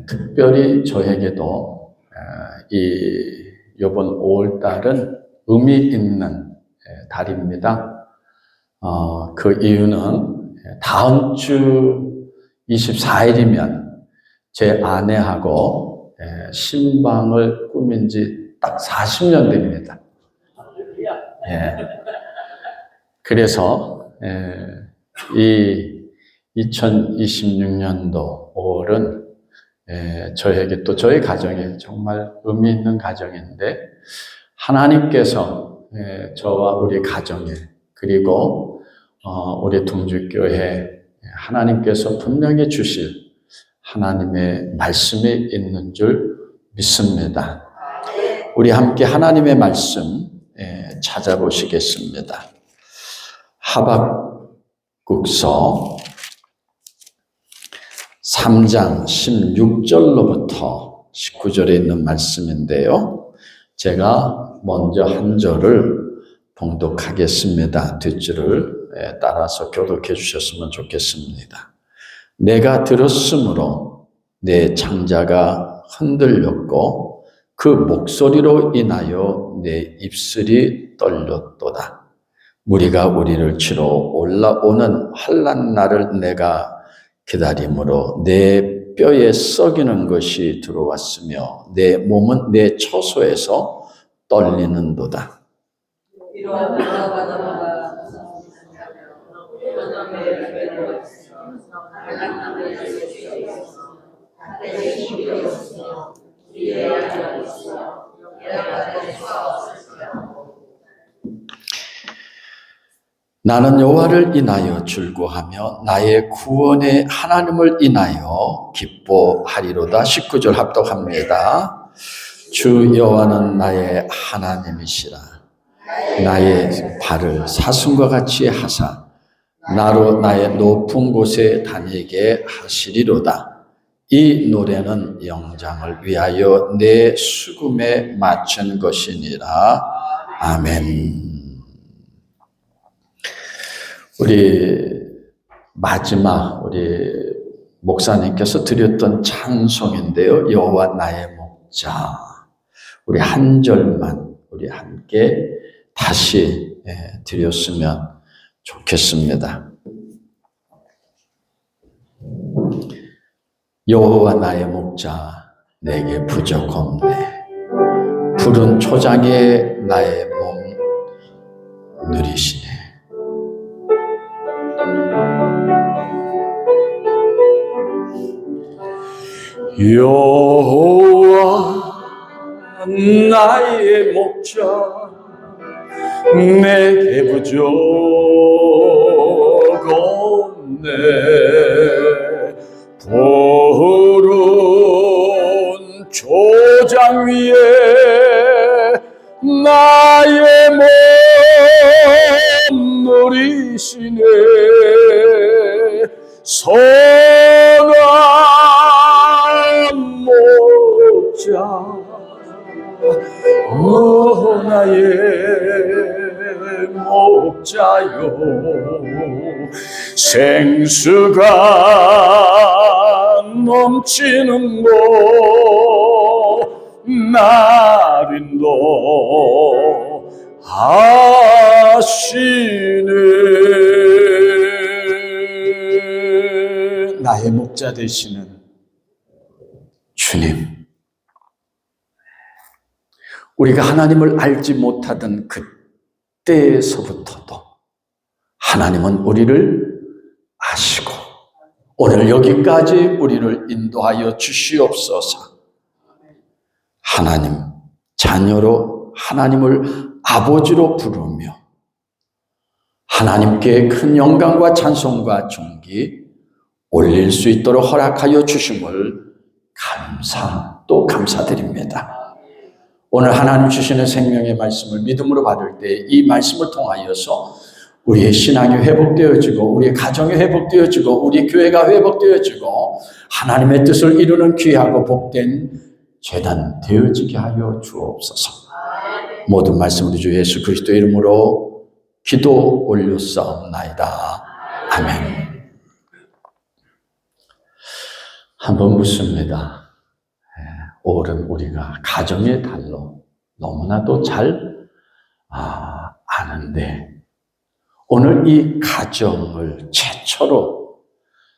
특별히 저에게도 이번 5월 달은 의미 있는 달입니다. 그 이유는 다음 주 24일이면 제 아내하고 신방을 꾸민 지 딱 40년 됩니다. 그래서 이 2026년도 5월은 저에게 또 저희 가정에 정말 의미 있는 가정인데, 하나님께서 저와 우리 가정에, 그리고 우리 동주교회 하나님께서 분명히 주실 하나님의 말씀이 있는 줄 믿습니다. 우리 함께 하나님의 말씀 찾아보시겠습니다. 하박국서 3장 16절로부터 19절에 있는 말씀인데요. 제가 먼저 한 절을 봉독하겠습니다. 뒷줄을 따라서 교독해 주셨으면 좋겠습니다. 내가 들었으므로 내 창자가 흔들렸고 그 목소리로 인하여 내 입술이 떨렸도다. 무리가 우리를 치러 올라오는 환난 날을 내가 기다림으로 내 뼈에 썩이는 것이 들어왔으며 내 몸은 내 처소에서 떨리는도다. 나는 여호와를 인하여 즐거하며 나의 구원의 하나님을 인하여 기뻐하리로다. 19절 합독합니다. 주 여호와는 나의 하나님이시라. 나의 발을 사슴과 같이 하사 나로 나의 높은 곳에 다니게 하시리로다. 이 노래는 영장을 위하여 내 수금에 맞춘 것이니라. 아멘. 우리 마지막 우리 목사님께서 드렸던 찬송인데요. 여호와 나의 목자. 우리 한 절만 우리 함께 다시 드렸으면 좋겠습니다. 여호와 나의 목자 내게 부족 없네. 푸른 초장에 나의 몸 누리시네. 여호와 나의 목자 내게 부족 없네. 푸른 초장 위에 나의 몸 누리시네. 선한 목자 나의 목자요. 생수가 넘치는 곳 나를 인도하시네. 나의 목자 되시는 주님, 우리가 하나님을 알지 못하던 그때에서부터도 하나님은 우리를 아시고 오늘 여기까지 우리를 인도하여 주시옵소서. 하나님 자녀로 하나님을 아버지로 부르며 하나님께 큰 영광과 찬송과 존귀 올릴 수 있도록 허락하여 주심을 또 감사드립니다. 오늘 하나님 주시는 생명의 말씀을 믿음으로 받을 때 이 말씀을 통하여서 우리의 신앙이 회복되어지고 우리의 가정이 회복되어지고 우리 교회가 회복되어지고 하나님의 뜻을 이루는 귀하고 복된 제단 되어지게 하여 주옵소서. 모든 말씀 우리 주 예수 그리스도의 이름으로 기도 올렸사옵나이다. 아멘. 한번 묻습니다. 오늘은 우리가 가정의 달로 너무나도 잘 아는데, 오늘 이 가정을 최초로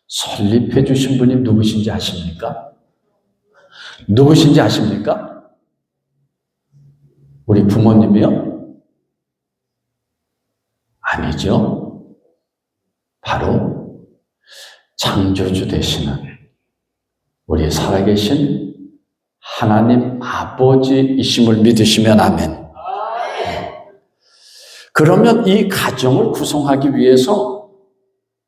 설립해 주신 분이 누구신지 아십니까? 누구신지 아십니까? 우리 부모님이요? 아니죠. 바로 창조주 되시는 우리 살아계신 하나님 아버지이심을 믿으시면 아멘. 그러면 이 가정을 구성하기 위해서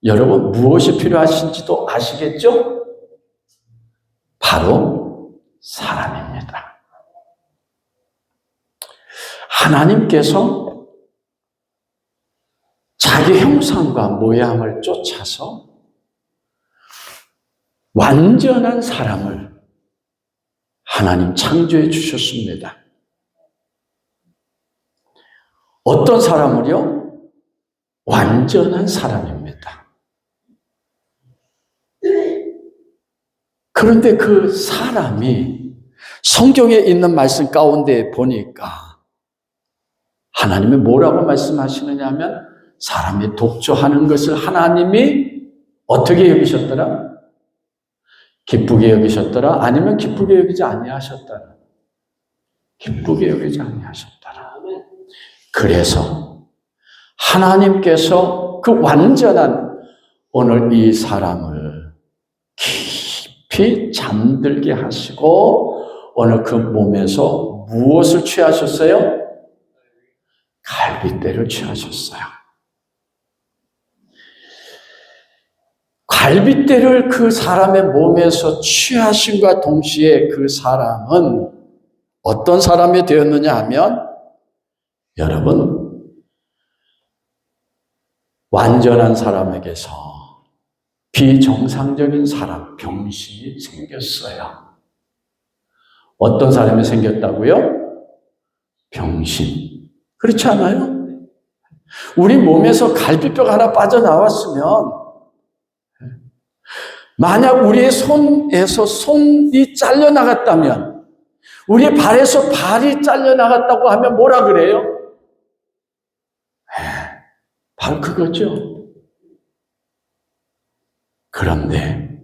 여러분 무엇이 필요하신지도 아시겠죠? 바로 사람입니다. 하나님께서 자기 형상과 모양을 쫓아서 완전한 사람을 하나님 창조해 주셨습니다. 어떤 사람을요? 완전한 사람입니다. 그런데 그 사람이 성경에 있는 말씀 가운데 보니까 하나님이 뭐라고 말씀하시느냐 하면, 사람이 독조하는 것을 하나님이 어떻게 여기셨더라? 기쁘게 여기셨더라? 아니면 기쁘게 여기지 아니하셨더라? 기쁘게 여기지 아니하셨더라. 그래서 하나님께서 그 완전한 오늘 이 사람을 깊이 잠들게 하시고 오늘 그 몸에서 무엇을 취하셨어요? 갈빗대를 취하셨어요. 갈빗대를 그 사람의 몸에서 취하심과 동시에 그 사람은 어떤 사람이 되었느냐 하면, 여러분, 완전한 사람에게서 비정상적인 사람, 병신이 생겼어요. 어떤 사람이 생겼다고요? 병신. 그렇지 않아요? 우리 몸에서 갈비뼈가 하나 빠져나왔으면, 만약 우리의 손에서 손이 잘려나갔다면, 우리의 발에서 발이 잘려나갔다고 하면 뭐라 그래요? 바로 그거죠. 그런데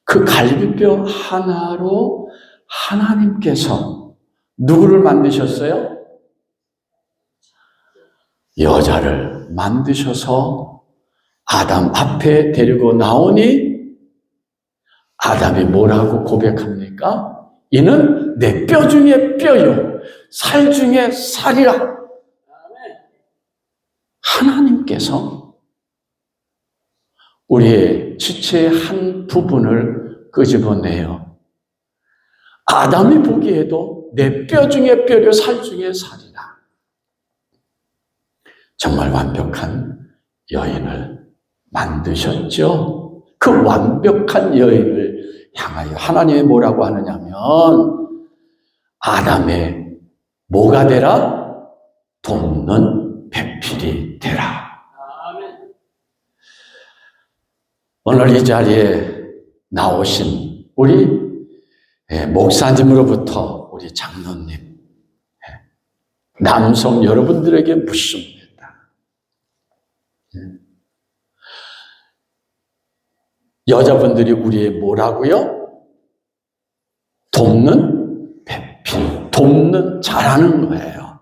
그 갈비뼈 하나로 하나님께서 누구를 만드셨어요? 여자를 만드셔서 아담 앞에 데리고 나오니 아담이 뭐라고 고백합니까? 이는 내 뼈 중에 뼈요, 살 중에 살이라. 하나님께서 우리의 지체의 한 부분을 끄집어내요. 아담이 보기에도 내 뼈 중에 뼈요, 살 중에 살이라. 정말 완벽한 여인을 만드셨죠. 그 완벽한 여인을 향하여 하나님이 뭐라고 하느냐면, 아담의 뭐가 되라? 돕는 배필이 되라. 오늘 이 자리에 나오신 우리 목사님으로부터 우리 장로님, 남성 여러분들에게 묻습니다. 여자분들이 우리의 뭐라고요? 돕는 배필, 돕는 잘하는 거예요.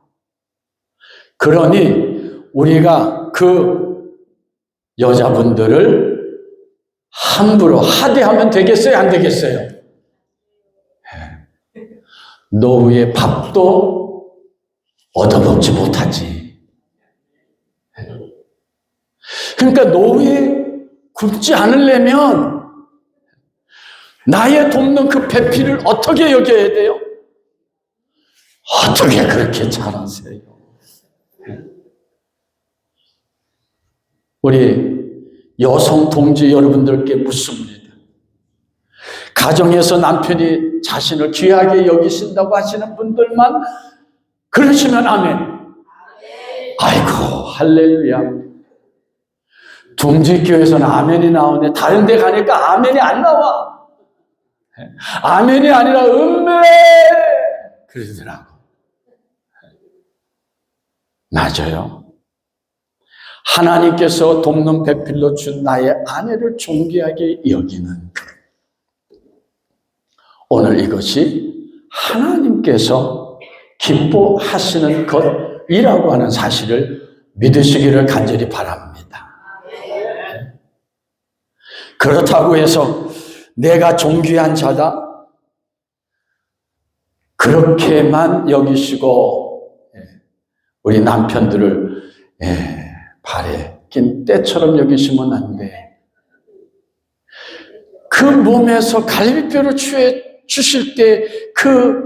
그러니 우리가 그 여자분들을 함부로 하대하면 되겠어요? 안 되겠어요? 노후의 밥도 얻어먹지 못하지. 그러니까 노후에 굶지 않으려면 나의 돕는 그 배필을 어떻게 여겨야 돼요? 어떻게 그렇게 잘하세요? 우리 여성 동지 여러분들께 묻습니다. 가정에서 남편이 자신을 귀하게 여기신다고 하시는 분들만 그러시면 아멘. 아이고 할렐루야. 둥지교회에서는 아멘이 나오는데 다른 데 가니까 아멘이 안 나와. 아멘이 아니라 음메 그러더라고. 맞아요. 하나님께서 돕는 배필로 준 나의 아내를 존귀하게 여기는 것. 오늘 이것이 하나님께서 기뻐하시는 것이라고 하는 사실을 믿으시기를 간절히 바랍니다. 그렇다고 해서 내가 존귀한 자다 그렇게만 여기시고 우리 남편들을 발에 낀 때처럼 여기시면 안 돼. 그 몸에서 갈비뼈를 주실 때 그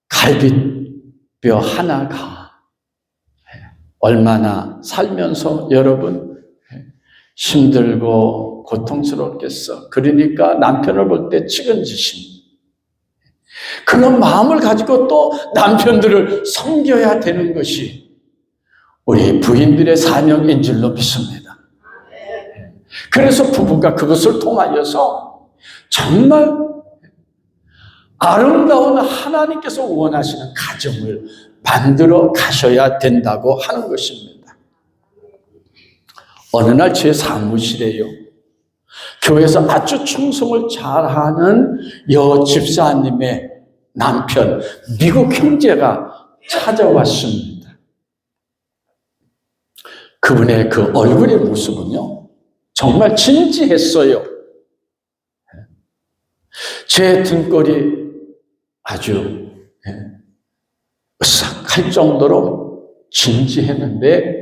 갈비뼈 하나가 얼마나 살면서 여러분 힘들고 고통스럽겠어. 그러니까 남편을 볼 때 측은지심. 그런 마음을 가지고 또 남편들을 섬겨야 되는 것이 우리 부인들의 사명인 줄로 믿습니다. 그래서 부부가 그것을 통하여서 정말 아름다운 하나님께서 원하시는 가정을 만들어 가셔야 된다고 하는 것입니다. 어느 날 제 사무실에요. 교회에서 아주 충성을 잘하는 여 집사님의 남편, 미국 형제가 찾아왔습니다. 그분의 그 얼굴의 모습은요, 정말 진지했어요. 제 등골이 아주 으싹할 정도로 진지했는데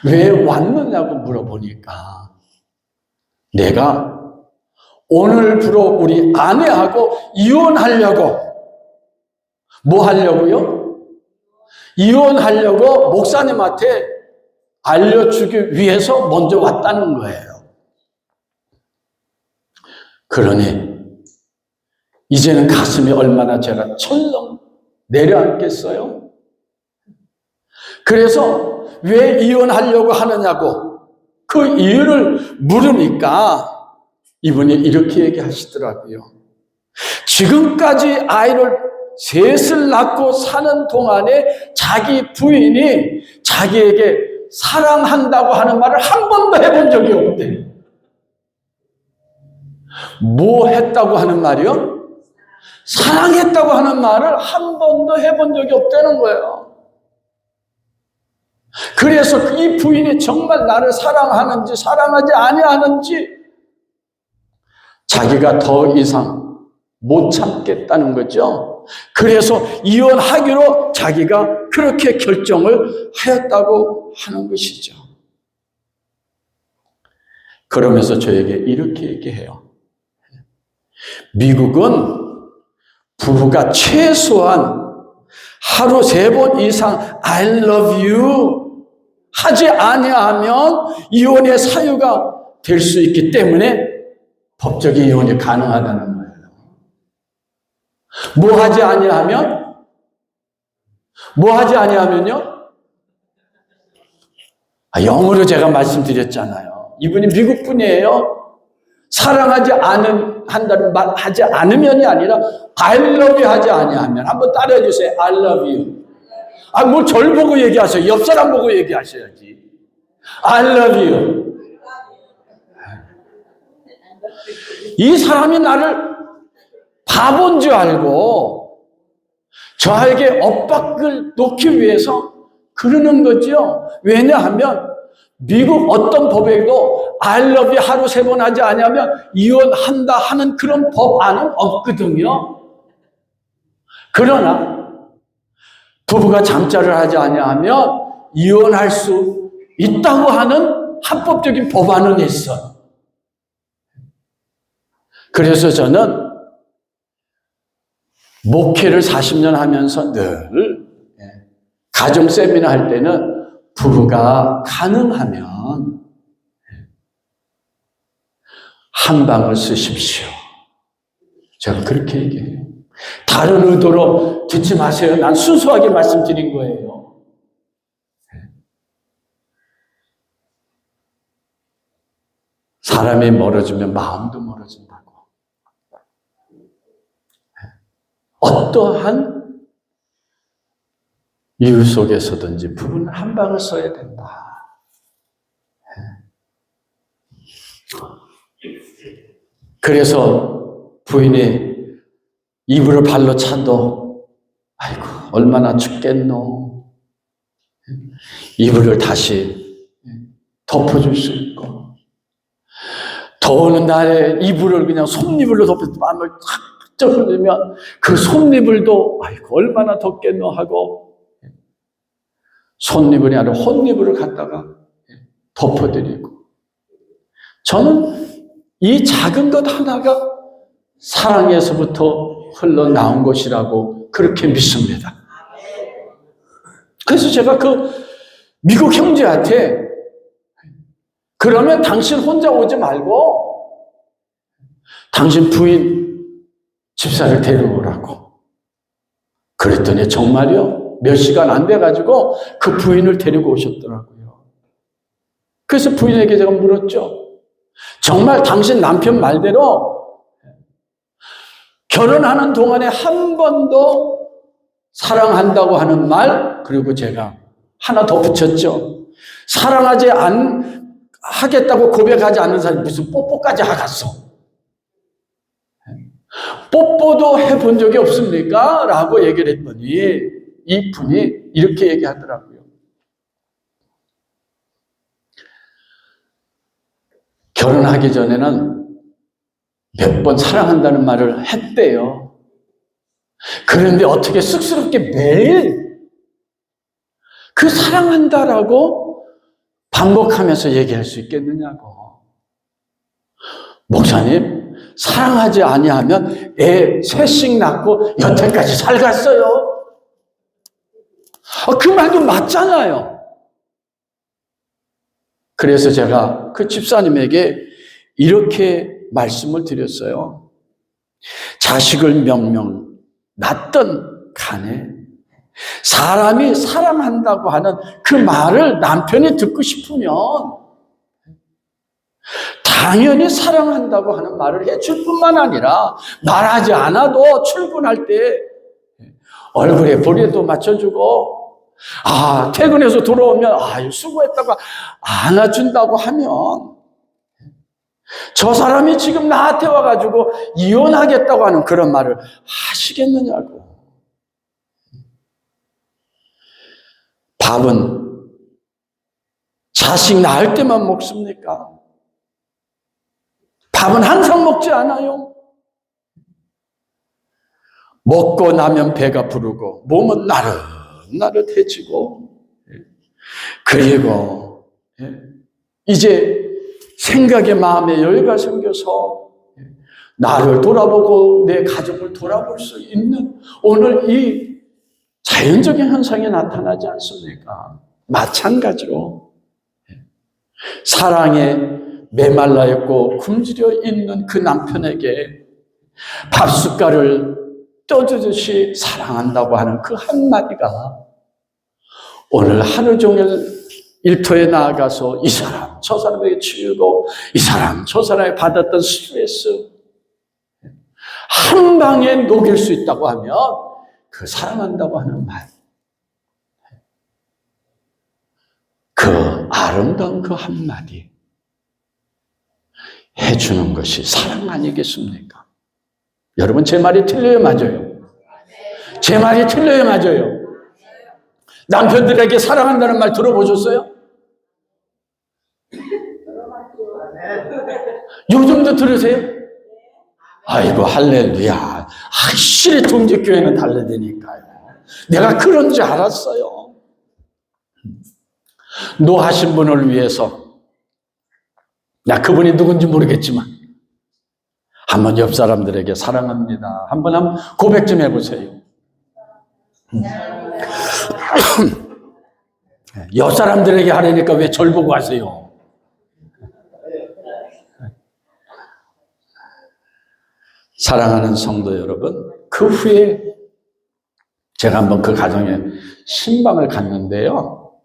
왜 왔느냐고 물어보니까 내가 오늘부로 우리 아내하고 이혼하려고 뭐 하려고요? 이혼하려고 목사님한테 알려주기 위해서 먼저 왔다는 거예요. 그러니 이제는 가슴이 얼마나 제가 철렁 내려앉겠어요? 그래서 왜 이혼하려고 하느냐고 그 이유를 물으니까 이분이 이렇게 얘기하시더라고요. 지금까지 아이를 셋을 낳고 사는 동안에 자기 부인이 자기에게 사랑한다고 하는 말을 한 번도 해본 적이 없대. 뭐 했다고 하는 말이요? 사랑했다고 하는 말을 한 번도 해본 적이 없다는 거예요. 그래서 이 부인이 정말 나를 사랑하는지 사랑하지 아니하는지 자기가 더 이상 못 참겠다는 거죠. 그래서 이혼하기로 자기가 그렇게 결정을 하였다고 하는 것이죠. 그러면서 저에게 이렇게 얘기해요. 미국은 부부가 최소한 하루 3번 이상 I love you 하지 아니하면 이혼의 사유가 될 수 있기 때문에 법적인 이혼이 가능하다는 거예요. 뭐 하지 아니하면요? 영어로 제가 말씀드렸잖아요. 이분이 미국 분이에요. 사랑하지 한다는 말 하지 않으면이 아니라 I love you 하지 아니하면 한번 따라해 주세요. I love you. 뭘 절 보고 얘기하세요. 옆 사람 보고 얘기하셔야지. I love you. 이 사람이 나를 바본 줄 알고 저에게 엇박을 놓기 위해서 그러는 거죠. 왜냐하면 미국 어떤 법에도 I love you 하루 3번 하지 않으면 이혼한다 하는 그런 법안은 없거든요. 그러나 부부가 잠자를 하지 않으면 이혼할 수 있다고 하는 합법적인 법안은 있어요. 그래서 저는 목회를 40년 하면서 늘 가정 세미나 할 때는 부부가 가능하면 한 방을 쓰십시오. 제가 그렇게 얘기해요. 다른 의도로 듣지 마세요. 난 순수하게 말씀드린 거예요. 사람이 멀어지면 마음도 멀어진다고. 어떠한 이유 속에서든지 부부는 한 방을 써야 된다. 그래서 부인이 이불을 발로 차도 아이고 얼마나 춥겠노. 이불을 다시 덮어줄 수 있고, 더우는 날에 이불을 그냥 솜이불로 덮어서 땀을 쫙 흘리면 그 솜이불도 아이고 얼마나 덥겠노 하고 솜이불이 아니라 혼이불을 갖다가 덮어드리고, 저는 이 작은 것 하나가 사랑에서부터 흘러나온 것이라고 그렇게 믿습니다. 그래서 제가 그 미국 형제한테 그러면 당신 혼자 오지 말고 당신 부인 집사를 데려오라고. 그랬더니 정말요, 몇 시간 안 돼가지고 그 부인을 데리고 오셨더라고요. 그래서 부인에게 제가 물었죠. 정말 당신 남편 말대로 결혼하는 동안에 한 번도 사랑한다고 하는 말, 그리고 제가 하나 더 붙였죠. 사랑하지 하겠다고 고백하지 않는 사람이 무슨 뽀뽀까지 하겠어. 뽀뽀도 해본 적이 없습니까? 라고 얘기를 했더니 이 분이 이렇게 얘기하더라고요. 결혼하기 전에는 몇 번 사랑한다는 말을 했대요. 그런데 어떻게 쑥스럽게 매일 그 사랑한다라고 반복하면서 얘기할 수 있겠느냐고. 목사님, 사랑하지 아니하면 애 셋씩 낳고 여태까지 살갔어요. 그 말도 맞잖아요. 그래서 제가 그 집사님에게 이렇게 말씀을 드렸어요. 자식을 명명 낳던 간에 사람이 사랑한다고 하는 그 말을 남편이 듣고 싶으면 당연히 사랑한다고 하는 말을 해줄 뿐만 아니라 말하지 않아도 출근할 때 얼굴에 보리도 맞춰주고, 퇴근해서 돌아오면 수고했다고 안아준다고 하면 저 사람이 지금 나한테 와가지고 이혼하겠다고 하는 그런 말을 하시겠느냐고. 밥은 자식 낳을 때만 먹습니까? 밥은 항상 먹지 않아요. 먹고 나면 배가 부르고 몸은 나릇나릇해지고, 그리고 이제 생각에 마음에 여유가 생겨서 나를 돌아보고 내 가정을 돌아볼 수 있는 오늘 이 자연적인 현상이 나타나지 않습니까? 마찬가지로 사랑에 메말라 있고 굶주려 있는 그 남편에게 밥숟갈을 떠주듯이 사랑한다고 하는 그 한마디가 오늘 하루 종일 일터에 나아가서 이 사람 저 사람에게 치유고 이 사람 저 사람이 받았던 스트레스 한 방에 녹일 수 있다고 하면 그 사랑한다고 하는 말, 그 아름다운 그 한마디 해주는 것이 사랑 아니겠습니까? 여러분, 제 말이 틀려요, 맞아요? 제 말이 틀려요, 맞아요? 남편들에게 사랑한다는 말 들어보셨어요? 요즘도 들으세요? 아이고 할렐루야, 확실히 동직교회는 달라지니까요. 내가 그런 줄 알았어요. 노하신 분을 위해서, 나 그분이 누군지 모르겠지만 한번 옆 사람들에게 사랑합니다 한번 고백 좀 해보세요. 옆 사람들에게 하려니까 왜 절 보고 하세요? 사랑하는 성도 여러분, 그 후에 제가 한번 그 가정에 신방을 갔는데요,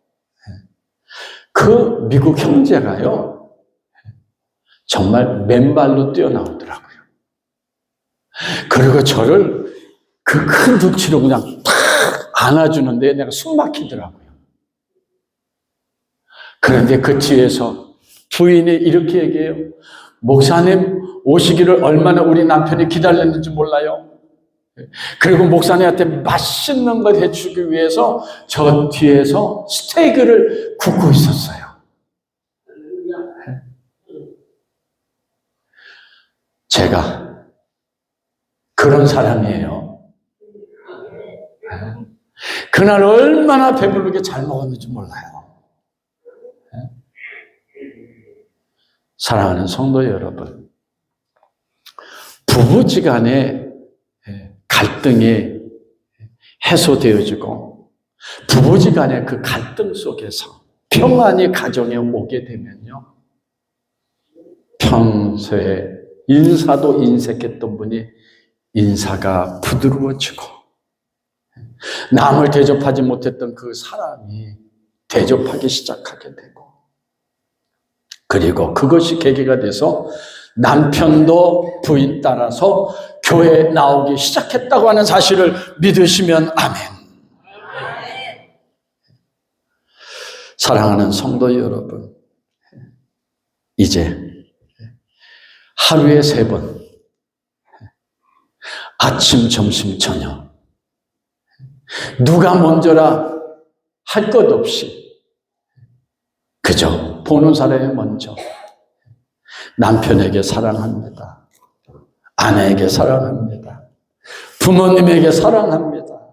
그 미국 형제가요 정말 맨발로 뛰어나오더라고요. 그리고 저를 그 큰 둥치로 그냥 탁 안아주는데 내가 숨 막히더라고요. 그런데 그 뒤에서 부인이 이렇게 얘기해요. 목사님 오시기를 얼마나 우리 남편이 기다렸는지 몰라요. 그리고 목사님한테 맛있는 걸 해주기 위해서 저 뒤에서 스테이크를 굽고 있었어요. 제가 그런 사람이에요. 그날 얼마나 배부르게 잘 먹었는지 몰라요. 사랑하는 성도 여러분, 부부지간에 갈등이 해소되어지고 부부지간의 그 갈등 속에서 평안이 가정에 오게 되면요, 평소에 인사도 인색했던 분이 인사가 부드러워지고 남을 대접하지 못했던 그 사람이 대접하기 시작하게 되고, 그리고 그것이 계기가 돼서 남편도 부인 따라서 교회에 나오기 시작했다고 하는 사실을 믿으시면 아멘. 사랑하는 성도 여러분, 이제 하루에 3번, 아침, 점심, 저녁, 누가 먼저라 할 것 없이 그저 보는 사람이 먼저 남편에게 사랑합니다, 아내에게 사랑합니다, 부모님에게 사랑합니다,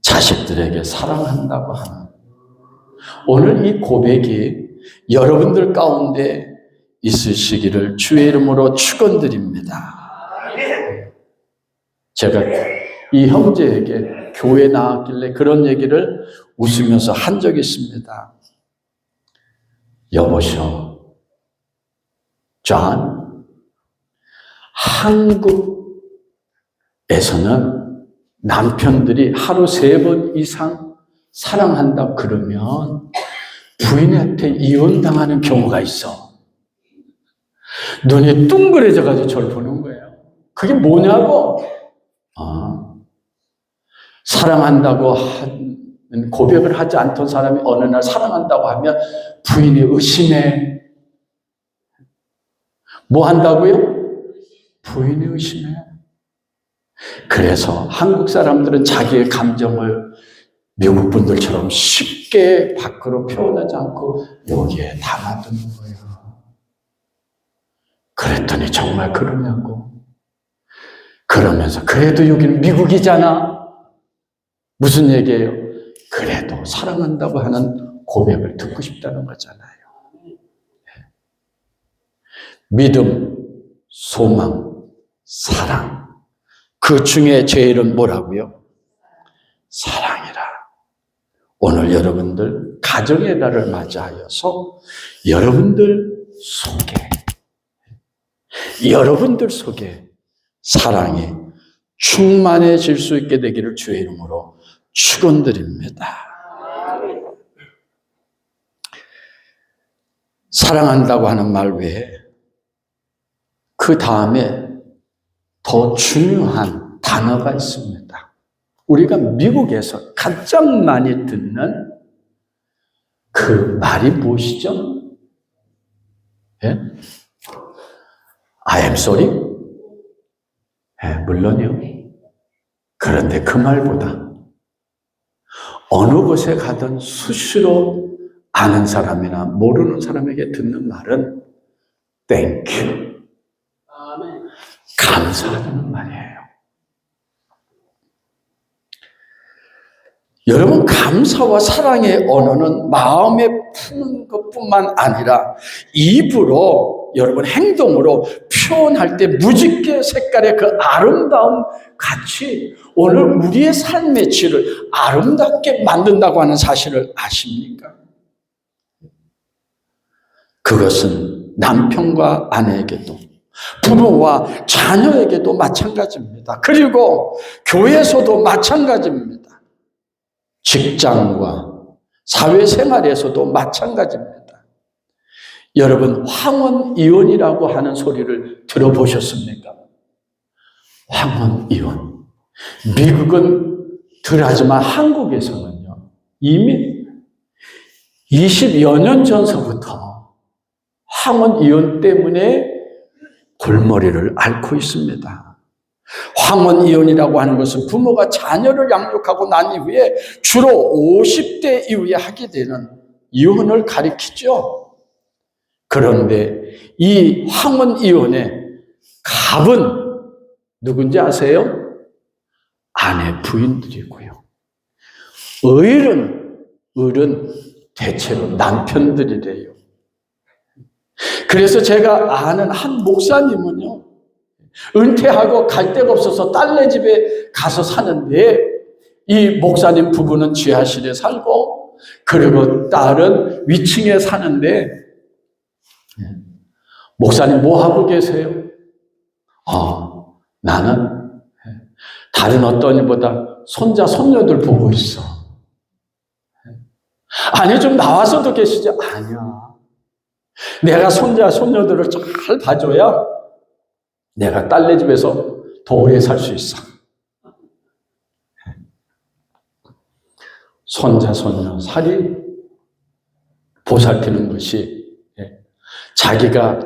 자식들에게 사랑한다고 하는 오늘 이 고백이 여러분들 가운데 있으시기를 주의 이름으로 축원드립니다. 제가 이 형제에게 교회 나왔길래 그런 얘기를 웃으면서 한 적이 있습니다. 여보시오, 존, 한국에서는 남편들이 하루 3번 이상 사랑한다 그러면 부인한테 이혼당하는 경우가 있어. 눈이 둥그레져가지고 저를 보는 거예요. 그게 뭐냐고. 사랑한다고 하는 고백을 하지 않던 사람이 어느 날 사랑한다고 하면 부인이 의심해. 뭐 한다고요? 부인이 의심해. 그래서 한국 사람들은 자기의 감정을 미국 분들처럼 쉽게 밖으로 표현하지 않고 여기에 담아두는 거예요. 그랬더니 정말 그러냐고. 그러면서 그래도 여기는 미국이잖아. 무슨 얘기예요? 그래도 사랑한다고 하는 고백을 듣고 싶다는 거잖아요. 믿음, 소망, 사랑. 그 중에 제일은 뭐라고요? 사랑이라. 오늘 여러분들 가정의 날을 맞이하여서 여러분들 속에 사랑이 충만해질 수 있게 되기를 주의 이름으로 축원드립니다. 사랑한다고 하는 말 외에 그 다음에 더 중요한 단어가 있습니다. 우리가 미국에서 가장 많이 듣는 그 말이 무엇이죠? 예? I am sorry? 예, 물론이요. 그런데 그 말보다 어느 곳에 가든 수시로 아는 사람이나 모르는 사람에게 듣는 말은 Thank you. 감사하다는 말이에요. 여러분, 감사와 사랑의 언어는 마음에 푸는 것뿐만 아니라 입으로, 여러분 행동으로 표현할 때 무지개 색깔의 그 아름다움 같이 오늘 우리의 삶의 질을 아름답게 만든다고 하는 사실을 아십니까? 그것은 남편과 아내에게도 부모와 자녀에게도 마찬가지입니다. 그리고 교회에서도 마찬가지입니다. 직장과 사회생활에서도 마찬가지입니다. 여러분, 황혼이혼이라고 하는 소리를 들어보셨습니까? 황혼이혼. 미국은 덜하지만 한국에서는요, 이미 20여 년 전서부터 황혼이혼 때문에 골머리를 앓고 있습니다. 황혼이혼이라고 하는 것은 부모가 자녀를 양육하고 난 이후에 주로 50대 이후에 하게 되는 이혼을 가리키죠. 그런데 이 황혼이혼의 갑은 누군지 아세요? 아내 부인들이고요. 을은 대체로 남편들이래요. 그래서 제가 아는 한 목사님은요, 은퇴하고 갈 데가 없어서 딸네 집에 가서 사는데, 이 목사님 부부는 지하실에 살고, 그리고 딸은 위층에 사는데, 목사님 뭐 하고 계세요? 나는 다른 어떤 이보다 손자 손녀들 보고 있어. 아니, 좀 나와서도 계시지? 아니야. 내가 손자 손녀들을 잘 봐줘야 내가 딸네 집에서 더 오래 살 수 있어. 손자 손녀 살이 보살피는 것이 자기가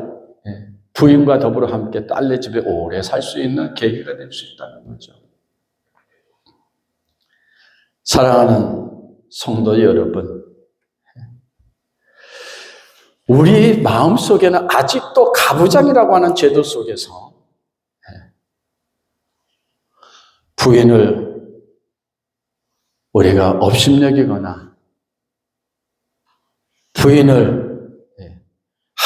부인과 더불어 함께 딸네 집에 오래 살 수 있는 계기가 될 수 있다는 거죠. 사랑하는 성도 여러분, 우리 마음속에는 아직도 가부장이라고 하는 제도 속에서 부인을 우리가 업신여기거나 부인을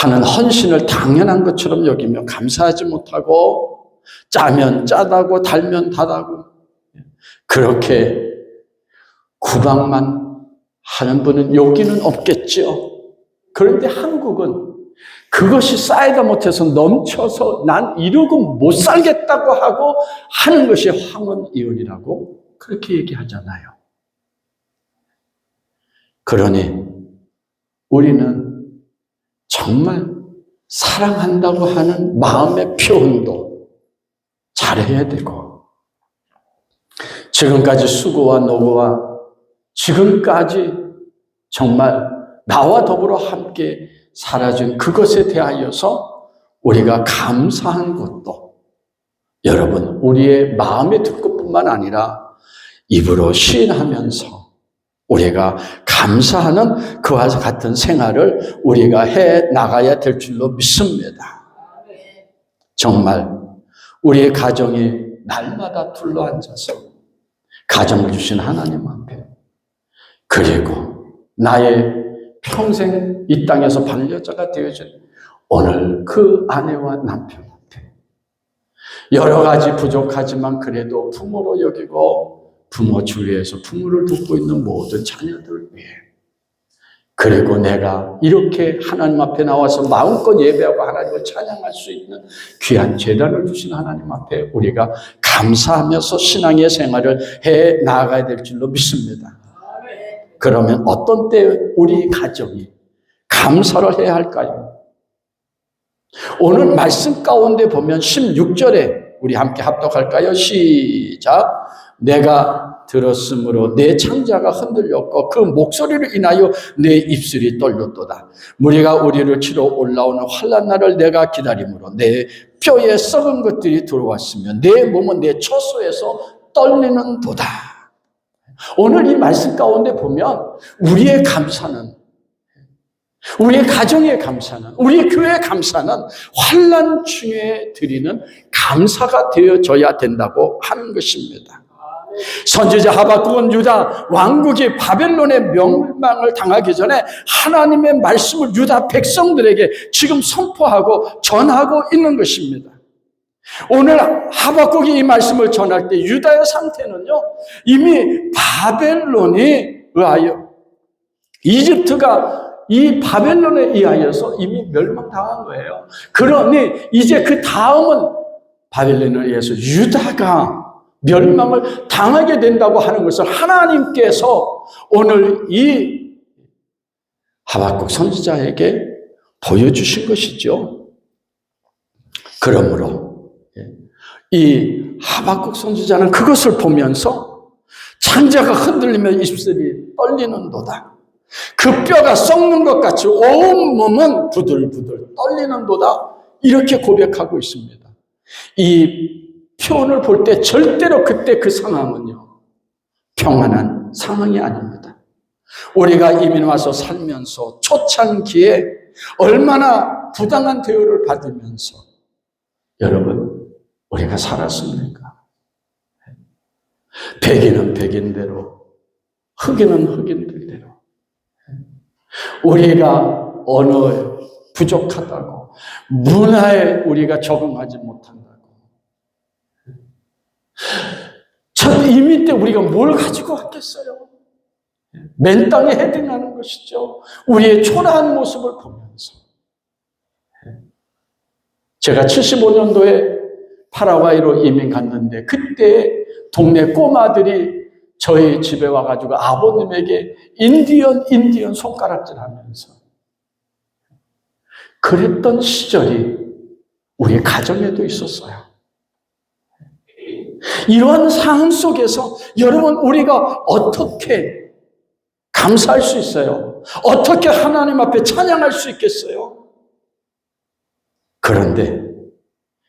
하는 헌신을 당연한 것처럼 여기며 감사하지 못하고 짜면 짜다고 달면 다다고 그렇게 구박만 하는 분은 여기는 없겠죠. 그런데 한국은 그것이 쌓이다 못해서 넘쳐서 난 이러고 못 살겠다고 하고 하는 것이 황혼이혼이라고 그렇게 얘기하잖아요. 그러니 우리는 정말 사랑한다고 하는 마음의 표현도 잘해야 되고, 지금까지 수고와 노고와 지금까지 정말 나와 더불어 함께 살아준 그것에 대하여서 우리가 감사한 것도 여러분 우리의 마음에 들 것뿐만 아니라 입으로 시인하면서 우리가 감사하는 그와 같은 생활을 우리가 해 나가야 될 줄로 믿습니다. 정말 우리의 가정이 날마다 둘러앉아서 가정을 주신 하나님 앞에, 그리고 나의 평생 이 땅에서 반려자가 되어진 오늘 그 아내와 남편 앞에 여러 가지 부족하지만 그래도 부모로 여기고 부모 주위에서 부모를 돕고 있는 모든 자녀들 위해, 그리고 내가 이렇게 하나님 앞에 나와서 마음껏 예배하고 하나님을 찬양할 수 있는 귀한 재단을 주신 하나님 앞에 우리가 감사하면서 신앙의 생활을 해 나아가야 될 줄로 믿습니다. 그러면 어떤 때 우리 가정이 감사를 해야 할까요? 오늘 말씀 가운데 보면 16절에 우리 함께 합독할까요? 시작. 내가 들었으므로 내 창자가 흔들렸고 그 목소리를 인하여 내 입술이 떨렸도다. 무리가 우리를 치러 올라오는 환난 날을 내가 기다림으로 내 뼈에 썩은 것들이 들어왔으며 내 몸은 내 처소에서 떨리는 도다. 오늘 이 말씀 가운데 보면 우리의 감사는, 우리의 가정의 감사는, 우리 교회의 감사는 환난 중에 드리는 감사가 되어져야 된다고 하는 것입니다. 선지자 하박국은 유다 왕국이 바벨론의 멸망을 당하기 전에 하나님의 말씀을 유다 백성들에게 지금 선포하고 전하고 있는 것입니다. 오늘 하박국이 이 말씀을 전할 때 유다의 상태는요, 이미 바벨론에 의하여, 이집트가 이 바벨론에 의하여서 이미 멸망당한 거예요. 그러니 이제 그 다음은 바벨론에 의해서 유다가 멸망을 당하게 된다고 하는 것을 하나님께서 오늘 이 하박국 선지자에게 보여주신 것이죠. 그러므로 이 하박국 선지자는 그것을 보면서 창자가 흔들리며 입술이 떨리는도다. 그 뼈가 썩는 것 같이 온 몸은 부들부들 떨리는도다. 이렇게 고백하고 있습니다. 이 표현을 볼 때 절대로 그때 그 상황은요, 평안한 상황이 아닙니다. 우리가 이민 와서 살면서 초창기에 얼마나 부당한 대우를 받으면서 여러분 우리가 살았습니까? 백인은 백인대로, 흑인은 흑인들대로, 우리가 언어에 부족하다고, 문화에 우리가 적응하지 못한다고. 첫 이민 때 우리가 뭘 가지고 왔겠어요? 맨 땅에 헤딩하는 것이죠. 우리의 초라한 모습을 보면서. 제가 75년도에 파라과이로 이민 갔는데 그때 동네 꼬마들이 저희 집에 와가지고 아버님에게 인디언 손가락질 하면서 그랬던 시절이 우리 가정에도 있었어요. 이러한 상황 속에서 여러분 우리가 어떻게 감사할 수 있어요? 어떻게 하나님 앞에 찬양할 수 있겠어요? 그런데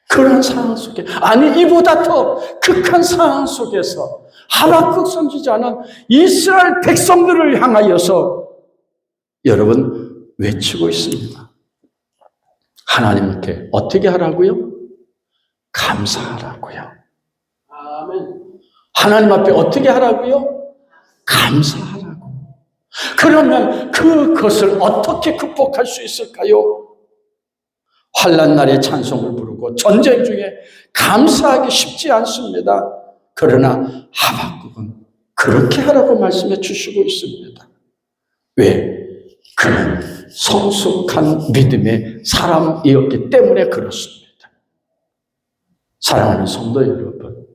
그런 상황 속에, 아니 이보다 더 극한 상황 속에서 하박국 선지자는 이스라엘 백성들을 향하여서 여러분 외치고 있습니다. 하나님께 어떻게 하라고요? 감사하라고요. 아멘. 하나님 앞에 어떻게 하라고요? 감사하라고. 그러면 그것을 어떻게 극복할 수 있을까요? 환난 날에 찬송을 부르고 전쟁 중에 감사하기 쉽지 않습니다. 그러나 하박국은 그렇게 하라고 말씀해 주시고 있습니다. 왜? 그는 성숙한 믿음의 사람이었기 때문에 그렇습니다. 사랑하는 성도 여러분,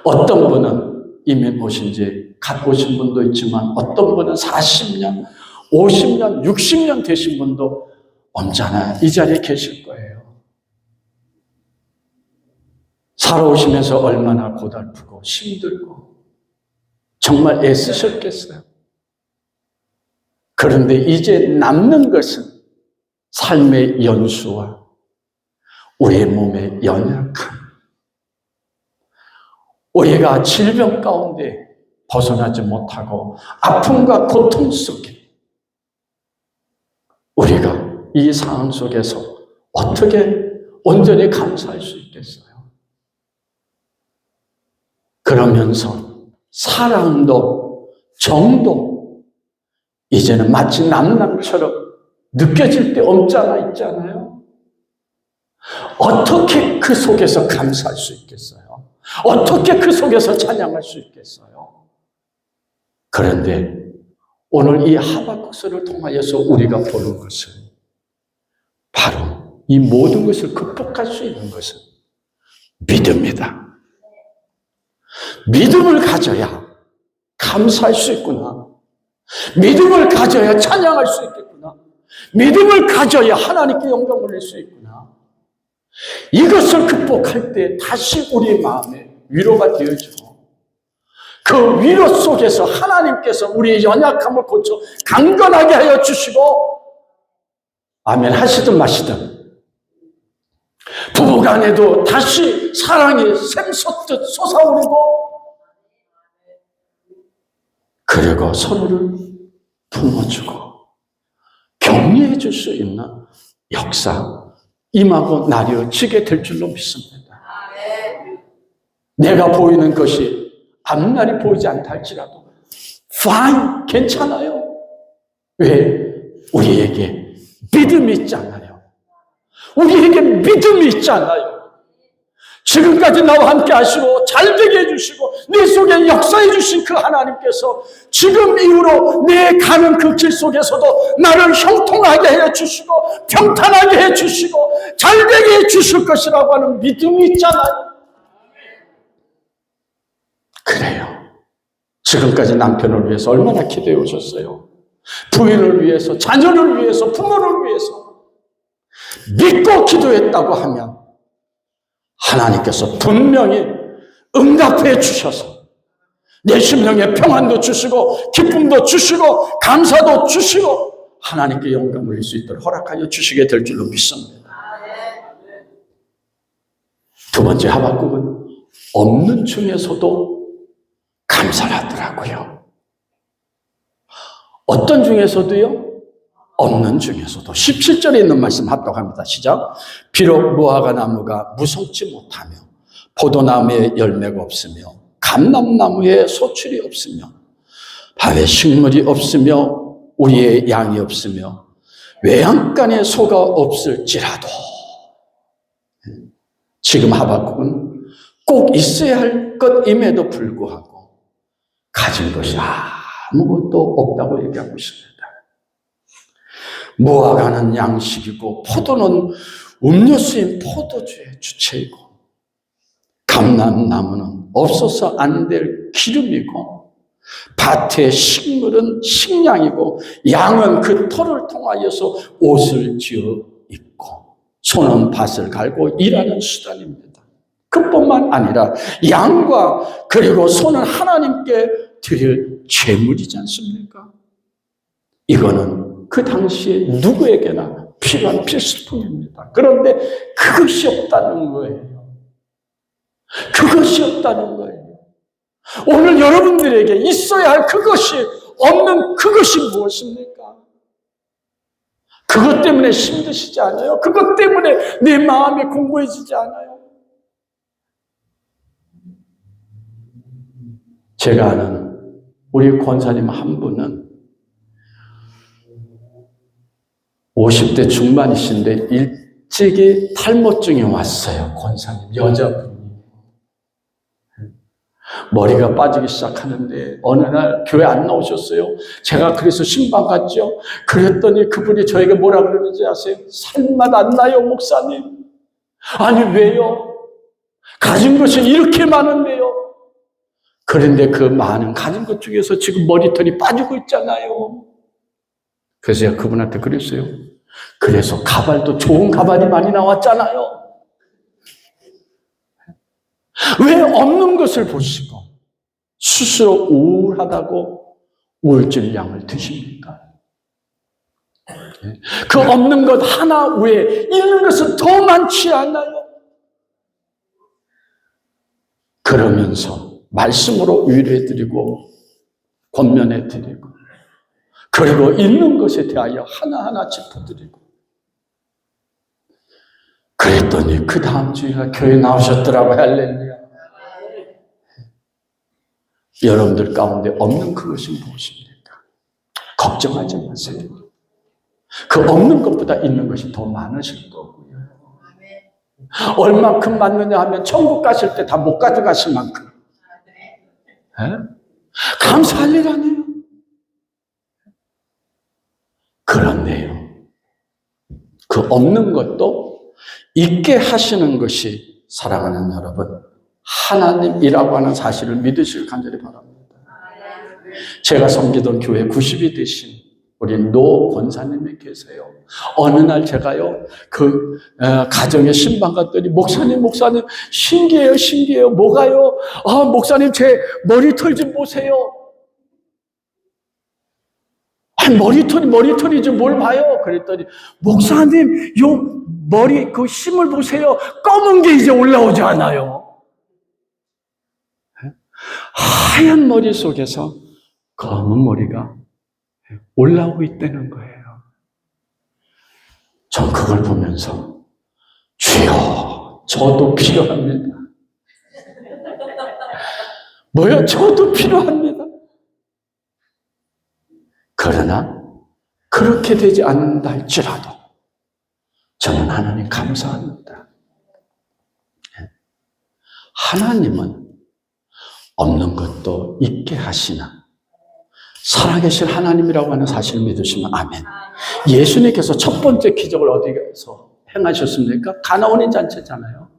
어떤 분은 이민 오신 지 갓 오신 분도 있지만 어떤 분은 40년, 50년, 60년 되신 분도 언제나 이 자리에 계실 거예요. 살아오시면서 얼마나 고달프고 힘들고 정말 애쓰셨겠어요. 그런데 이제 남는 것은 삶의 연수와 우리의 몸의 연약함, 우리가 질병 가운데 벗어나지 못하고 아픔과 고통 속에 우리가 이 상황 속에서 어떻게 온전히 감사할 수 있겠어요? 그러면서 사랑도 정도 이제는 마치 남남처럼 느껴질 때 없잖아 있잖아요. 어떻게 그 속에서 감사할 수 있겠어요? 어떻게 그 속에서 찬양할 수 있겠어요? 그런데 오늘 이 하박국서를 통하여서 우리가 보는 것은 바로 이 모든 것을 극복할 수 있는 것은 믿음이다. 믿음을 가져야 감사할 수 있구나. 믿음을 가져야 찬양할 수 있겠구나. 믿음을 가져야 하나님께 영광 올릴 수 있구나. 이것을 극복할 때 다시 우리 마음에 위로가 되어지고 그 위로 속에서 하나님께서 우리의 연약함을 고쳐 강건하게 하여 주시고 아멘 하시든 마시든 부부간에도 다시 사랑이 샘솟듯 솟아오르고 그리고 서로를 품어주고 격려해 줄 수 있는 역사 임하고 나뉘어지게 될 줄로 믿습니다. 내가 보이는 것이 앞날이 보이지 않다 할지라도 fine, 괜찮아요. 왜? 우리에게 믿음이 있잖아요. 우리에게 믿음이 있잖아요. 지금까지 나와 함께 하시고 잘되게 해주시고 내 속에 역사해 주신 그 하나님께서 지금 이후로 내 가는 그 길 속에서도 나를 형통하게 해주시고 평탄하게 해주시고 잘되게 해주실 것이라고 하는 믿음이 있잖아요. 그래요. 지금까지 남편을 위해서 얼마나 기도해 오셨어요. 부인을 위해서, 자녀를 위해서, 부모를 위해서 믿고 기도했다고 하면 하나님께서 분명히 응답해 주셔서 내 심령에 평안도 주시고 기쁨도 주시고 감사도 주시고 하나님께 영광 올릴 수 있도록 허락하여 주시게 될 줄로 믿습니다. 두 번째, 하박국은 없는 중에서도 감사를 하더라고요. 어떤 중에서도요? 없는 중에서도. 17절에 있는 말씀 합독합니다. 시작. 비록 무화과 나무가 무성치 못하며 포도나무에 열매가 없으며 감람나무에 소출이 없으며 밥에 식물이 없으며 우리의 양이 없으며 외양간에 소가 없을지라도, 지금 하박국은 꼭 있어야 할 것임에도 불구하고 가진 것이 아무것도 없다고 얘기하고 있습니다. 무화과는 양식이고 포도는 음료수인 포도주의 주체이고 감람나무는 없어서 안 될 기름이고 밭의 식물은 식량이고 양은 그 털을 통하여서 옷을 지어 입고 소는 밭을 갈고 일하는 수단입니다. 그뿐만 아니라 양과 그리고 소는 하나님께 드릴 제물이지 않습니까? 이거는 그 당시에 누구에게나 필요한 필수품입니다. 그런데 그것이 없다는 거예요. 그것이 없다는 거예요. 오늘 여러분들에게 있어야 할 그것이 없는 그것이 무엇입니까? 그것 때문에 힘드시지 않아요? 그것 때문에 내 마음이 공고해지지 않아요? 제가 아는 우리 권사님 한 분은 50대 중반이신데 일찍이 탈모증이 왔어요. 권사님, 여자분이. 머리가 빠지기 시작하는데 어느 날 교회 안 나오셨어요. 제가 그래서 신방 갔죠. 그랬더니 그분이 저에게 뭐라 그러는지 아세요? 살맛 안 나요, 목사님. 아니, 왜요? 가진 것이 이렇게 많은데요. 그런데 그 많은 가진 것 중에서 지금 머리털이 빠지고 있잖아요. 그래서 제가 그분한테 그랬어요. 그래서 가발도 좋은 가발이 많이 나왔잖아요. 왜 없는 것을 보시고 스스로 우울하다고 우울질약을 드십니까? 그 없는 것 하나 외에 있는 것은 더 많지 않아요? 그러면서 말씀으로 위로해드리고 권면해드리고 그리고 있는 것에 대하여 하나하나 짚어드리고 그랬더니 그 다음 주에 교회 나오셨더라고요. 할렐루야. 여러분들 가운데 없는 그것이 무엇입니까? 걱정하지 마세요. 그 없는 것보다 있는 것이 더 많으실 거고요. 얼만큼 받느냐 하면 천국 가실 때 다 못 가져가실 만큼. 감사할 일 아니에요. 그런데요, 그 없는 것도 있게 하시는 것이 사랑하는 여러분 하나님이라고 하는 사실을 믿으시길 간절히 바랍니다. 제가 섬기던 교회 90이 되신 우리 노 권사님이 계세요. 어느 날 제가요 그 가정에 신방 갔더니 목사님 신기해요. 뭐가요? 목사님 제 머리털 좀 보세요. 머리털이지 뭘 봐요? 그랬더니 목사님 요 머리 그 심을 보세요. 검은 게 이제 올라오지 않아요. 하얀 머리 속에서 검은 머리가 올라오고 있다는 거예요. 전 그걸 보면서 주여 저도 필요합니다. 뭐요? 저도 필요합니다. 그러나 그렇게 되지 않는다 할지라도 저는 하나님 감사합니다. 하나님은 없는 것도 있게 하시나 살아계신 하나님이라고 하는 사실을 믿으시면 아멘. 예수님께서 첫 번째 기적을 어디서 행하셨습니까? 가나 혼인잔치잖아요.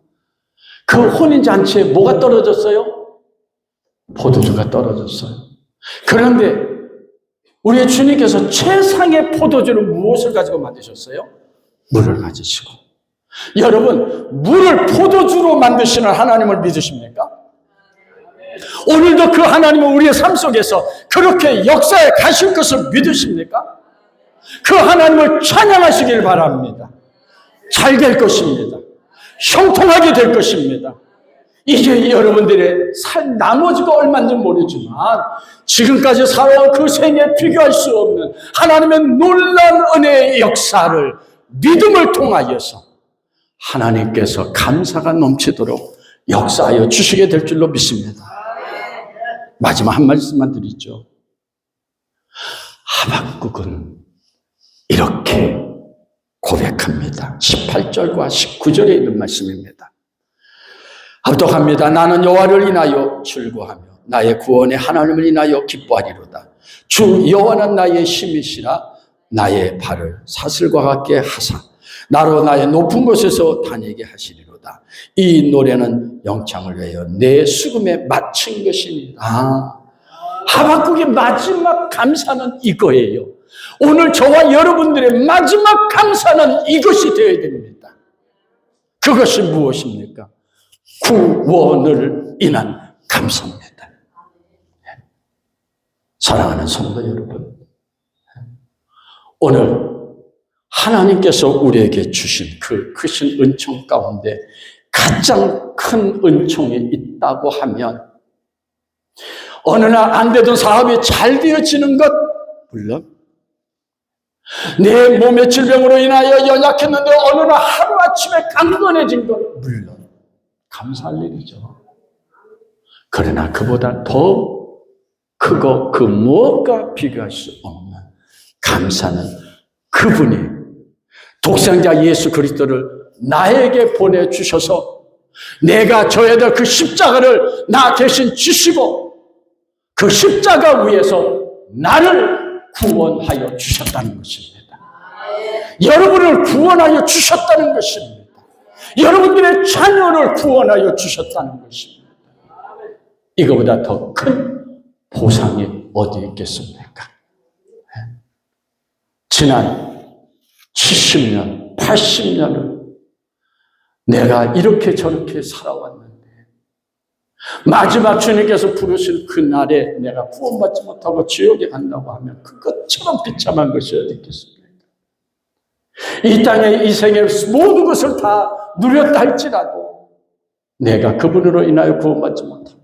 그 혼인잔치에 뭐가 떨어졌어요? 포도주가 떨어졌어요. 그런데 우리 주님께서 최상의 포도주를 무엇을 가지고 만드셨어요? 물을 가지시고 여러분, 물을 포도주로 만드시는 하나님을 믿으십니까? 오늘도 그 하나님은 우리의 삶 속에서 그렇게 역사에 가실 것을 믿으십니까? 그 하나님을 찬양하시길 바랍니다. 잘 될 것입니다. 형통하게 될 것입니다. 이게 여러분들의 살 나머지가 얼마인지 모르지만 지금까지 살아온 그 생에 비교할 수 없는 하나님의 놀라운 은혜의 역사를 믿음을 통하여서 하나님께서 감사가 넘치도록 역사하여 주시게 될 줄로 믿습니다. 마지막 한 말씀만 드리죠. 하박국은 이렇게 고백합니다. 18절과 19절에 있는 말씀입니다. 합독합니다. 나는 여호와를 인하여 즐거하며 나의 구원의 하나님을 인하여 기뻐하리로다. 주 여호와는 나의 힘이시라. 나의 발을 사슬과 같게 하사 나로 나의 높은 곳에서 다니게 하시리로다. 이 노래는 영창을 외여 내 수금에 마친 것이니라. 하박국의 마지막 감사는 이거예요. 오늘 저와 여러분들의 마지막 감사는 이것이 되어야 됩니다. 그것이 무엇입니까? 구원을 인한 감사입니다. 사랑하는 성도 여러분, 오늘 하나님께서 우리에게 주신 그 크신 은총 가운데 가장 큰 은총이 있다고 하면 어느 날 안 되던 사업이 잘 되어지는 것, 물론 내 몸의 질병으로 인하여 연약했는데 어느 날 하루아침에 강건해진 것, 물론 감사할 일이죠. 그러나 그보다 더 크고 그 무엇과 비교할 수 없는 감사는 그분이 독생자 예수 그리스도를 나에게 보내주셔서 내가 져야 될 그 십자가를 나 대신 지시고 그 십자가 위에서 나를 구원하여 주셨다는 것입니다. 여러분을 구원하여 주셨다는 것입니다. 여러분들의 자녀를 구원하여 주셨다는 것입니다. 이거보다 더 큰 보상이 어디 있겠습니까? 지난 70년, 80년을 내가 이렇게 저렇게 살아왔는데 마지막 주님께서 부르실 그날에 내가 구원받지 못하고 지옥에 간다고 하면 그것처럼 비참한 것이 어디 있겠습니까? 이 땅에 이 생의 모든 것을 다 누렸다 할지라도 내가 그분으로 인하여 구원받지 못하고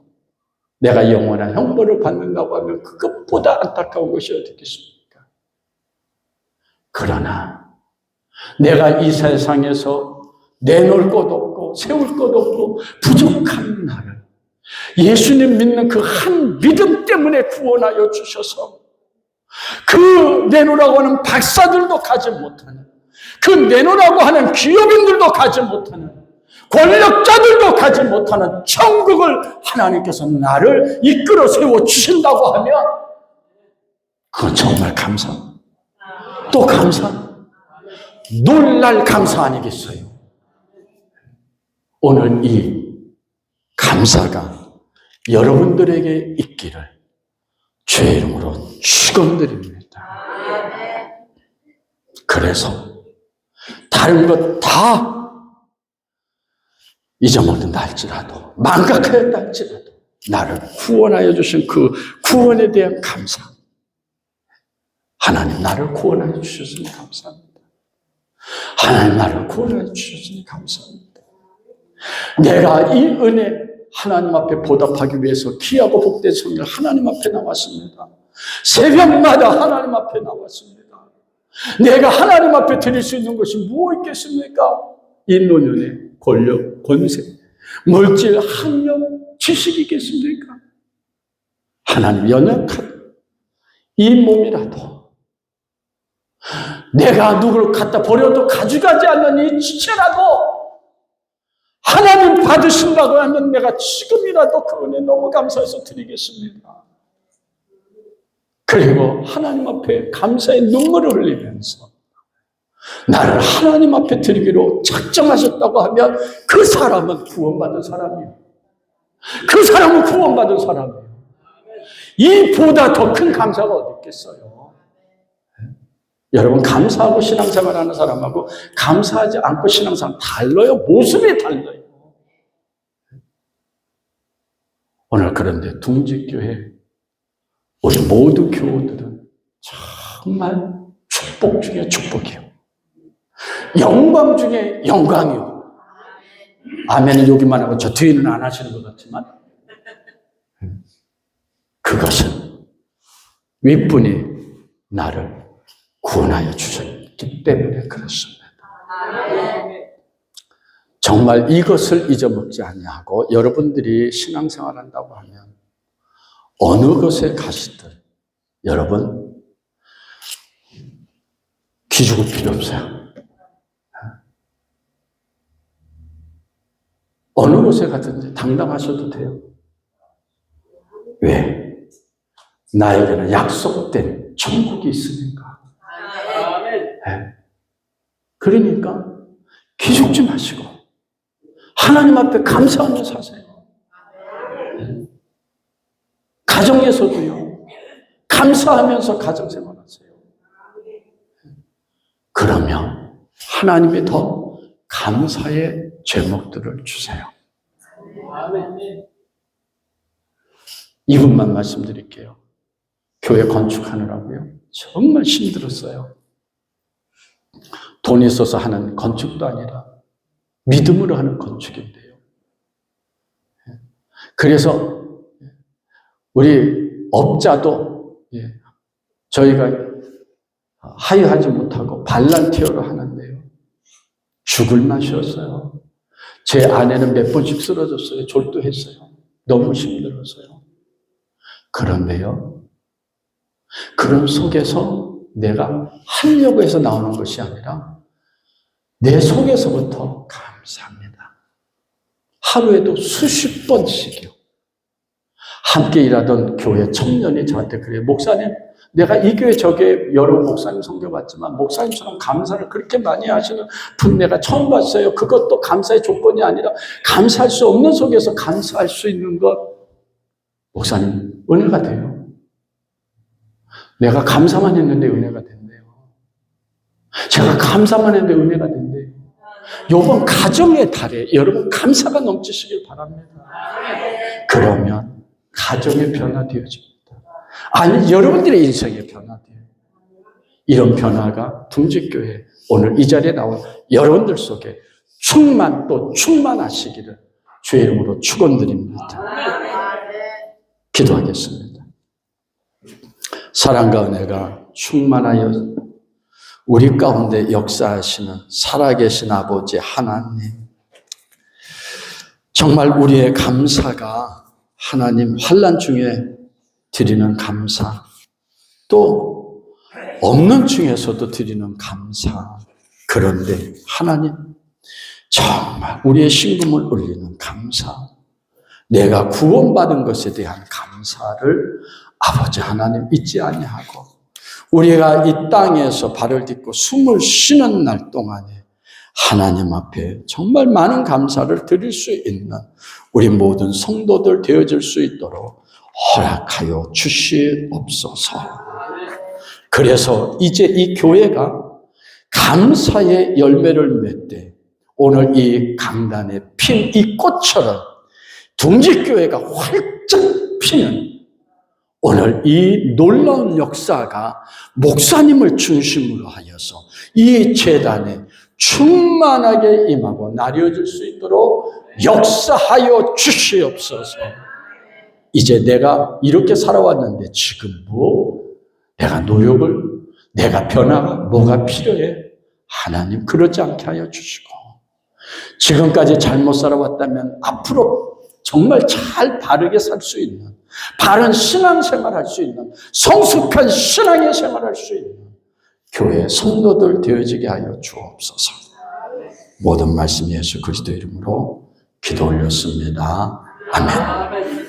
내가 영원한 형벌을 받는다고 하면 그것보다 안타까운 것이 어디 있겠습니까? 그러나 내가 이 세상에서 내놓을 것 없고 세울 것 없고 부족한 나를 예수님 믿는 그 한 믿음 때문에 구원하여 주셔서 그 내놓으라고 하는 박사들도 가지 못하는, 그 내놓으라고 하는 기업인들도 가지 못하는, 권력자들도 가지 못하는 천국을 하나님께서 나를 이끌어 세워 주신다고 하면 그건 정말 감사, 또 감사, 놀랄 감사 아니겠어요? 오늘 이 감사가 여러분들에게 있기를 주의 이름으로 축원드립니다. 그래서 다른 것 다 잊어먹는다 할지라도, 망각하였다 할지라도 나를 구원하여 주신 그 구원에 대한 감사, 하나님 나를 구원하여 주셨으니 감사합니다. 하나님 나를 구원하여 주셨으니 감사합니다. 내가 이 은혜 하나님 앞에 보답하기 위해서 귀하고 복된 성령 하나님 앞에 나왔습니다. 새벽마다 하나님 앞에 나왔습니다. 내가 하나님 앞에 드릴 수 있는 것이 무엇 있겠습니까? 이 노년의 권력, 권세, 물질, 학력, 지식이겠습니까? 하나님 연약한 이 몸이라도 내가 누구를 갖다 버려도 가져가지 않는 이 지체라도 하나님 받으신다고 하면 내가 지금이라도 그 은혜 너무 감사해서 드리겠습니다. 그리고 하나님 앞에 감사의 눈물을 흘리면서 나를 하나님 앞에 드리기로 작정하셨다고 하면 그 사람은 구원받은 사람이에요. 그 사람은 구원받은 사람이에요. 이보다 더 큰 감사가 어디 있겠어요? 여러분, 감사하고 신앙생활하는 사람하고 감사하지 않고 신앙생활 달라요. 모습이 달라요. 오늘 그런데 둥지교회 우리 모두 교우들은 정말 축복 중에 축복이요. 영광 중에 영광이요. 아멘은 여기만 하고 저 뒤에는 안 하시는 것 같지만 그것은 윗분이 나를 구원하여 주셨기 때문에 그렇습니다. 정말 이것을 잊어먹지 아니하고 여러분들이 신앙생활 한다고 하면 어느 곳에 가시든 여러분 기죽을 필요 없어요. 어느 곳에 가든지 당당하셔도 돼요. 왜? 나에게는 약속된 천국이 있으니까. 네. 그러니까 기죽지 마시고 하나님 앞에 감사하며 사세요. 네. 가정에서도요. 감사하면서 가정생활하세요. 그러면 하나님이 더 감사의 제목들을 주세요. 이분만 말씀드릴게요. 교회 건축하느라고요. 정말 힘들었어요. 돈이 있어서 하는 건축도 아니라 믿음으로 하는 건축인데요. 그래서 우리 업자도 저희가 하여하지 못하고 발란티어로 하는데요. 죽을 맛이었어요. 제 아내는 몇 번씩 쓰러졌어요. 졸도했어요. 너무 힘들었어요. 그런데요. 그런 속에서 내가 하려고 해서 나오는 것이 아니라 내 속에서부터 감사합니다. 하루에도 수십 번씩이요. 함께 일하던 교회 청년이 저한테 그래요. 목사님, 내가 이 교회 저 교회 여러 목사님 섬겨봤지만 목사님처럼 감사를 그렇게 많이 하시는 분 내가 처음 봤어요. 그것도 감사의 조건이 아니라 감사할 수 없는 속에서 감사할 수 있는 것. 목사님, 은혜가 돼요. 내가 감사만 했는데 은혜가 된대요. 제가 감사만 했는데 은혜가 된대요. 이번 가정의 달에 여러분 감사가 넘치시길 바랍니다. 그러면 가정의 변화 되어집니다. 아니, 여러분들의 인생의 변화돼요. 이런 변화가 둥지교회 오늘 이 자리에 나온 여러분들 속에 충만 또 충만하시기를 주의 이름으로 축원드립니다. 기도하겠습니다. 사랑과 은혜가 충만하여 우리 가운데 역사하시는 살아계신 아버지 하나님, 정말 우리의 감사가 하나님 환난 중에 드리는 감사, 또 없는 중에서도 드리는 감사. 그런데 하나님, 정말 우리의 신금을 올리는 감사, 내가 구원받은 것에 대한 감사를 아버지 하나님 잊지 아니하고 우리가 이 땅에서 발을 딛고 숨을 쉬는 날 동안에 하나님 앞에 정말 많은 감사를 드릴 수 있는 우리 모든 성도들 되어질 수 있도록 허락하여 주시옵소서. 그래서 이제 이 교회가 감사의 열매를 맺되 오늘 이 강단에 핀 이 꽃처럼 둥지교회가 활짝 피는 오늘 이 놀라운 역사가 목사님을 중심으로 하여서 이 제단에 충만하게 임하고 나뉘어질 수 있도록 역사하여 주시옵소서. 이제 내가 이렇게 살아왔는데 지금 내가 노력을, 내가 변화가 뭐가 필요해? 하나님 그러지 않게 하여 주시고, 지금까지 잘못 살아왔다면 앞으로 정말 잘 바르게 살 수 있는, 바른 신앙생활 할 수 있는, 성숙한 신앙의 생활 할 수 있는 교회 성도들 되어지게 하여 주옵소서. 모든 말씀 예수 그리스도 이름으로 기도 올렸습니다. 아멘.